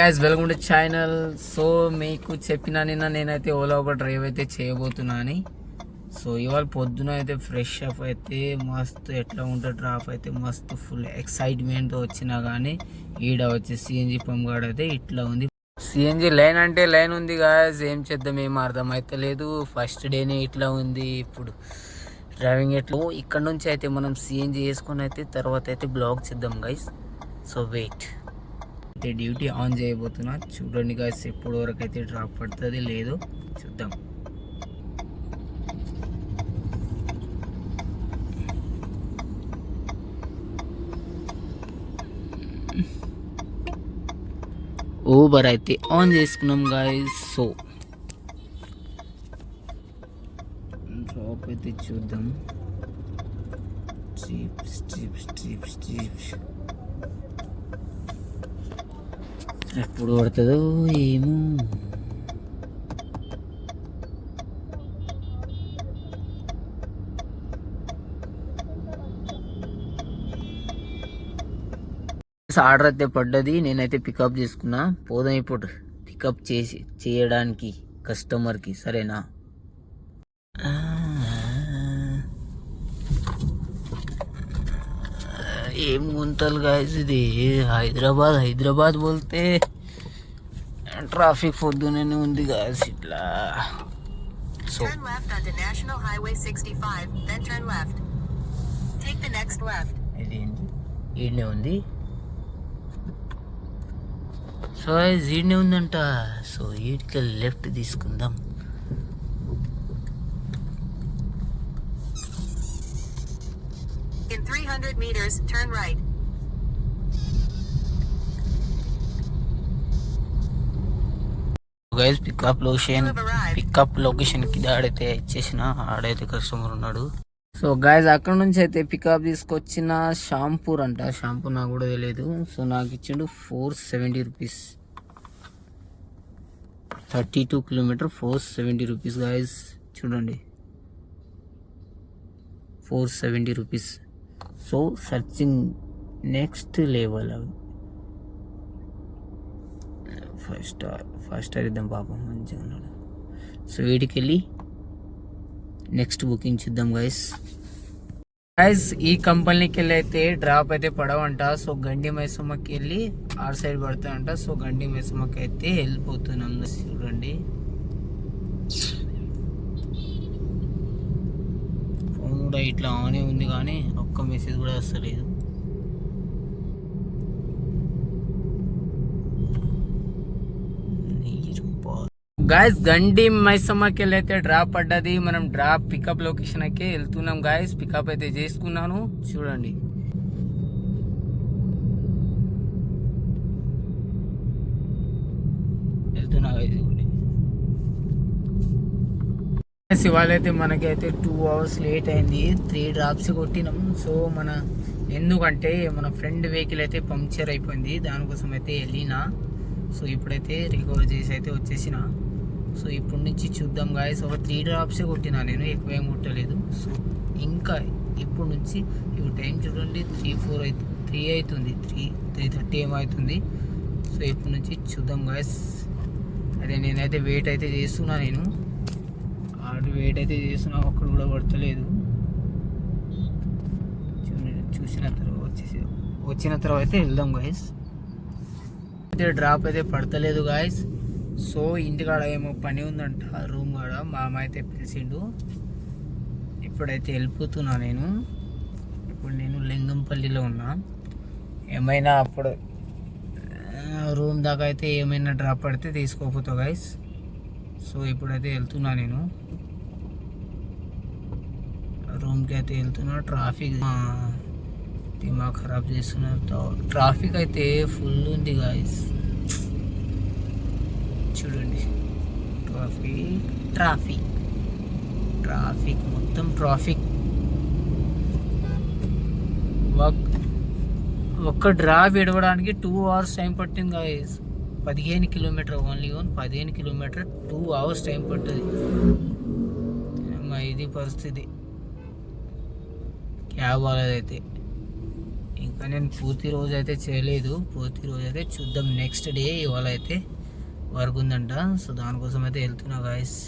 Guys welcome to channel. So మీకు చెప్పిన నేనైతే ఓలా ఒక డ్రైవ్ అయితే చేయబోతున్నా అని. సో ఇవాళ పొద్దున అయితే ఫ్రెష్ అప్ అయితే మస్తు ఎట్లా ఉంటుంది డ్రాప్ అయితే మస్తు ఫుల్ ఎక్సైట్మెంట్తో వచ్చినా కానీ ఈడ వచ్చి సిఎన్జి పంప్ కాడ అయితే ఇట్లా ఉంది. సిఎన్జి లైన్ అంటే లైన్ ఉంది గాయస్, ఏం చేద్దాం ఏం అర్థం అయితే లేదు. ఫస్ట్ డేనే ఇట్లా ఉంది. ఇప్పుడు డ్రైవింగ్ ఎట్లా ఇక్కడ నుంచి అయితే మనం సిఎన్జి వేసుకొని అయితే తర్వాత అయితే బ్లాగ్ చేద్దాం గైస్. సో వెయిట్ అయితే డ్యూటీ ఆన్ చేయబోతున్నా, చూడండి గాయస్ ఎప్పటి వరకు అయితే డ్రాప్ పడుతుంది లేదో చూద్దాం. ఊబర్ అయితే ఆన్ చేసుకున్నాం గాయస్. సో డ్రాప్ అయితే చూద్దాం. స్ట్రిప్స్ ఎప్పుడు పడుతుందో ఏమో. ఆర్డర్ అయితే పడ్డది, నేనైతే పికప్ చేసుకున్నా. పోదాం ఇప్పుడు పికప్ చేయడానికి కస్టమర్కి, సరేనా? ఏం గుంతలు గాయస్, ఇది హైదరాబాద్ బోల్తే ట్రాఫిక్ పొద్దునే ఉంది గాయస్ ఇట్లా. సో ఇది ఈడనే ఉంది. సో ఈడనే ఉందంట. సో ఈడికి లెఫ్ట్ తీసుకుందాం. In 300 meters, turn right. Guys pickup location కి ఆడైతే ఇచ్చేసిన, ఆడైతే కస్టమర్ ఉన్నాడు. సో గైస్ అక్కడ నుంచి అయితే పికప్ తీసుకొచ్చిన షాంపూర్ అంట. షాంపూ నాకు కూడా తెలియదు. సో నాకు ఇచ్చిండు 470 రూపీస్. 32 కిలోమీటర్ 470 రూపీస్ గైస్, చూడండి 470 rupees. So searching next level. First ఇద్దాం పాపం, మంచిగా ఉన్నాడు. సో వీటికి వెళ్ళి నెక్స్ట్ బుకింగ్ చూద్దాం గైస్. ఈ కంపెనీకి వెళ్ళి అయితే డ్రాప్ అయితే పడవంట. సో గండి మైసమ్మకి వెళ్ళి ఆర్ సైడ్ పడతాయంట. సో గండి మైసమ్మకి అయితే వెళ్ళిపోతున్నాం. చూడండి ఫోన్ కూడా ఇట్లా ఆనే ఉంది కానీ ఒక్క మెసేజ్ కూడా వస్తలేదు. గాయస్ గండి మైసమ్మకి వెళ్ళి అయితే డ్రాప్ పడ్డది. మనం డ్రాప్ పికప్ లొకేషన్ అయితే వెళ్తున్నాం గాయస్. పికప్ అయితే చేసుకున్నాను, చూడండి. వెళ్తున్నా గాయస్. ఇవాళ అయితే మనకైతే 2 hours లేట్ అయింది. 3 డ్రాప్స్ కొట్టినాం. సో ఎందుకంటే మన ఫ్రెండ్ వెహికల్ అయితే పంక్చర్ అయిపోయింది, దానికోసం అయితే వెళ్ళినా. సో ఇప్పుడైతే రికవర్ చేసి అయితే వచ్చేసిన. సో ఇప్పుడు నుంచి చూద్దాం గాయస్. ఒక 3 డ్రాప్సే కొట్టినా నేను, ఎక్కువ ఏం కొట్టలేదు. సో ఇంకా ఇప్పుడు నుంచి ఇప్పుడు టైం చూడండి 3 అవుతుంది, 3:30 ఏమవుతుంది. సో ఇప్పుడు నుంచి చూద్దాం గాయస్. అదే నేనైతే వెయిట్ అయితే చేస్తున్నా, నేను వెయిట్ అయితే చేస్తున్నా, ఒక్కడు కూడా పడతలేదు. వచ్చిన తర్వాత అయితే వెళ్దాం గాయస్. అయితే డ్రాప్ అయితే పడతలేదు గాయస్. సో ఇంటికాడ ఏమో పని ఉందంట రూమ్ కాడ, మా అమ్మ అయితే పిలిచిండు. ఇప్పుడైతే వెళ్ళిపోతున్నా నేను. ఇప్పుడు నేను లింగంపల్లిలో ఉన్నా. ఏమైనా అప్పుడు రూమ్ దాకా అయితే ఏమైనా డ్రాప్ పడితే తీసుకోపోతా గాయస్. సో ఇప్పుడైతే వెళ్తున్నా నేను రూమ్కి అయితే వెళ్తున్నా. ట్రాఫిక్ దిమాగ్ ఖరాబ్ చేస్తున్నారు. ట్రాఫిక్ అయితే ఫుల్ ఉంది గాయస్, చూడండి. ట్రాఫిక్ మొత్తం ట్రాఫిక్. ఒక్క డ్రాప్ విడవడానికి 2 hours టైం పట్టింది guys. 15 kilometre, only 15 kilometre 2 hours time పడుతుంది. ఇది పరిస్థితి క్యాబ్ వాళ్ళదైతే. ఇంకా నేను పూర్తి రోజు అయితే చేయలేదు. పూర్తి రోజు అయితే చూద్దాం. నెక్స్ట్ డే ఇవాళ అయితే వర్క్ ఉందంట. సో దానికోసం అయితే వెళ్తున్నా గాయస్.